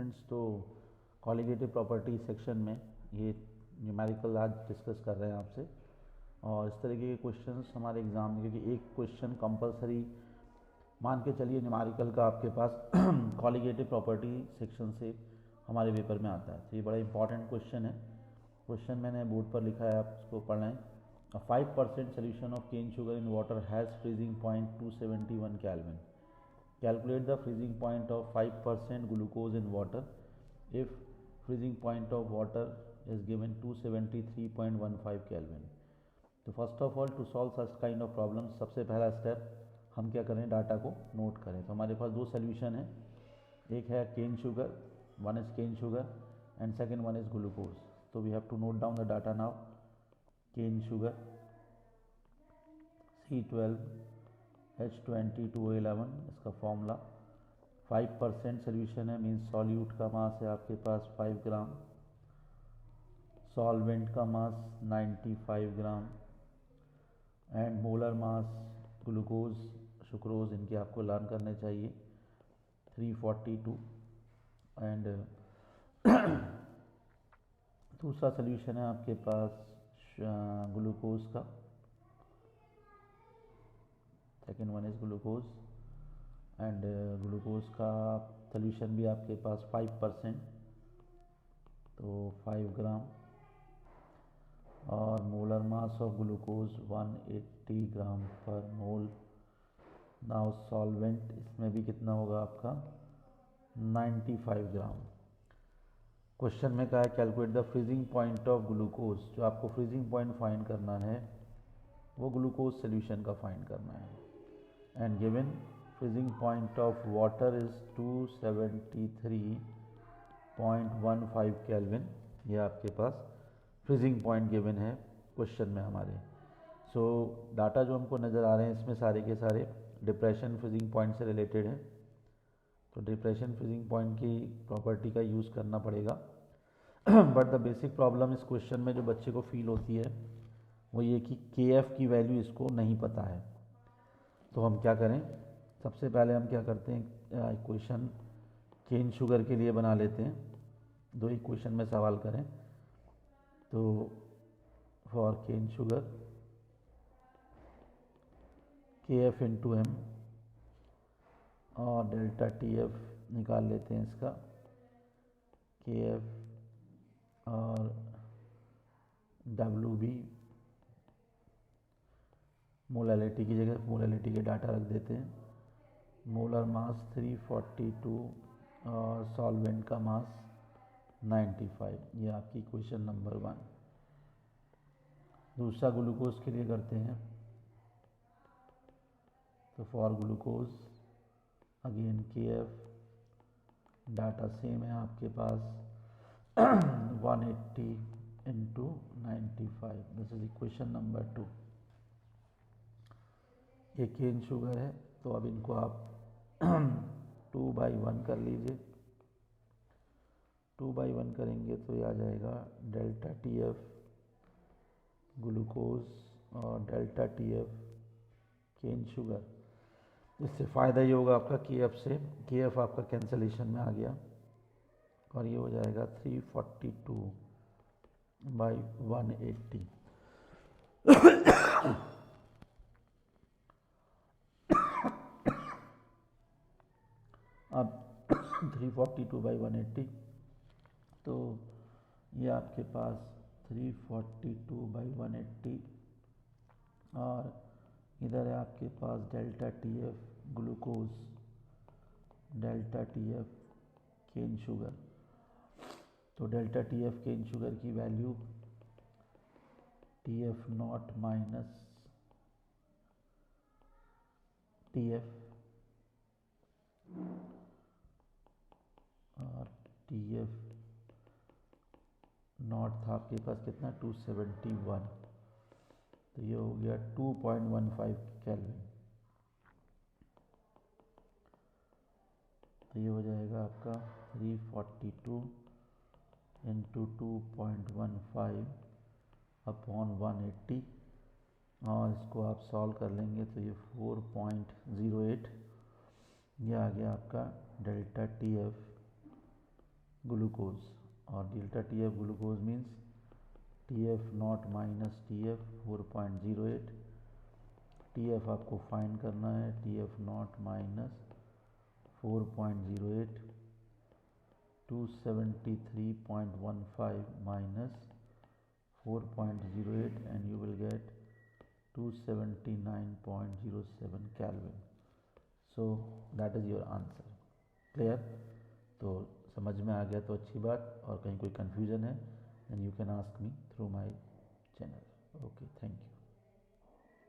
Students, तो colligative property section में ये न्यूमेरिकल आज डिस्कस कर रहे हैं आपसे। और इस तरीके के क्वेश्चंस हमारे एग्ज़ाम में, क्योंकि एक क्वेश्चन कंपलसरी मान के चलिए न्यूमेरिकल का आपके पास कॉलिगेटिव प्रॉपर्टी सेक्शन से हमारे पेपर में आता है, तो ये बड़ा इंपॉर्टेंट क्वेश्चन है। क्वेश्चन मैंने बोर्ड पर लिखा है, आप इसको पढ़ लें। 5% solution of cane sugar in water has freezing point 271 Kelvin. Calculate the freezing point of 5% glucose in water if freezing point of water is given 273.15 Kelvin. तो first of all to solve such kind of problem, सबसे पहला step हम क्या करें, data को note करें। तो हमारे पास दो सोल्यूशन है, एक है cane sugar, one is cane sugar and second one is glucose. तो we have to note down the data now. Cane sugar C12H22O11, इसका फॉर्मूला 5% सोल्यूशन है, मीन्स सॉल्यूट का मास है आपके पास 5 ग्राम, सॉल्वेंट का mass 95 gram and molar mass glucose sucrose इनके आपको लर्न करने चाहिए 342 एंड दूसरा सोल्यूशन है आपके पास ग्लूकोज का, second one is glucose and glucose का सोल्यूशन भी आपके पास 5%, तो 5 ग्राम और मोलर मास ऑफ ग्लूकोज 180 ग्राम पर मोल। नाउ सॉल्वेंट इसमें भी कितना होगा आपका 95 ग्राम। क्वेश्चन में कहा है calculate the freezing point of glucose, जो आपको फ्रीजिंग पॉइंट फाइंड करना है वो ग्लूकोज सोल्यूशन का फाइंड करना है। And given freezing point of water is 273.15 kelvin, ये आपके पास फ्रीजिंग पॉइंट गिवन है क्वेश्चन में हमारे। सो डाटा जो हमको नज़र आ रहे हैं इसमें सारे के सारे डिप्रेशन फ्रीजिंग पॉइंट से रिलेटेड है, तो डिप्रेशन फ्रीजिंग पॉइंट की प्रॉपर्टी का यूज़ करना पड़ेगा। बट द बेसिक प्रॉब्लम इस क्वेश्चन में जो बच्चे को फील होती है वो ये कि KF की वैल्यू इसको नहीं पता है। तो हम क्या करें, सबसे पहले हम क्या करते हैं, इक्वेशन केन शुगर के लिए बना लेते हैं। दो इक्वेशन में सवाल करें, तो for cane sugar KF into M और डेल्टा TF निकाल लेते हैं इसका, KF और WB मोलैलिटी की जगह मोलैलिटी के डाटा रख देते हैं। मोलर मास 342 और सॉल्वेंट का मास 95, ये आपकी इक्वेशन नंबर 1। दूसरा ग्लूकोज के लिए करते हैं, तो for glucose again KF data same है आपके पास 180 into 95, this is equation number 2। ये केन शुगर है, तो अब इनको आप 2/1 कर लीजिए। 2/1 करेंगे तो ये आ जाएगा डेल्टा TF ग्लूकोज और डेल्टा TF केन शुगर। इससे फ़ायदा ये होगा आपका KF से, KF आपका कैंसलेशन में आ गया और ये हो जाएगा 342/180। अब 342/180, तो ये आपके पास 342/180 और इधर है आपके पास delta TF glucose, delta TF cane sugar. तो डेल्टा TF केन शुगर की value TF naught minus TF और TF नॉट था आपके पास कितना 271, तो ये हो गया 2.15 केल्विन। तो ये हो जाएगा आपका 342 इंटू 2.15 अपॉन 180 और इसको आप सॉल्व कर लेंगे तो ये 4.08, ये आ गया आपका डेल्टा TF ग्लूकोज और delta T F glucose means T F not minus T F 4.08। T F आपको फाइंड करना है, T F not minus 4.08, 273.15 minus 4.08 and you will get 279.07 Kelvin. So that is your answer. Clear? तो समझ में आ गया तो अच्छी बात, और कहीं कोई confusion है then you can ask me through my channel. Okay, thank you.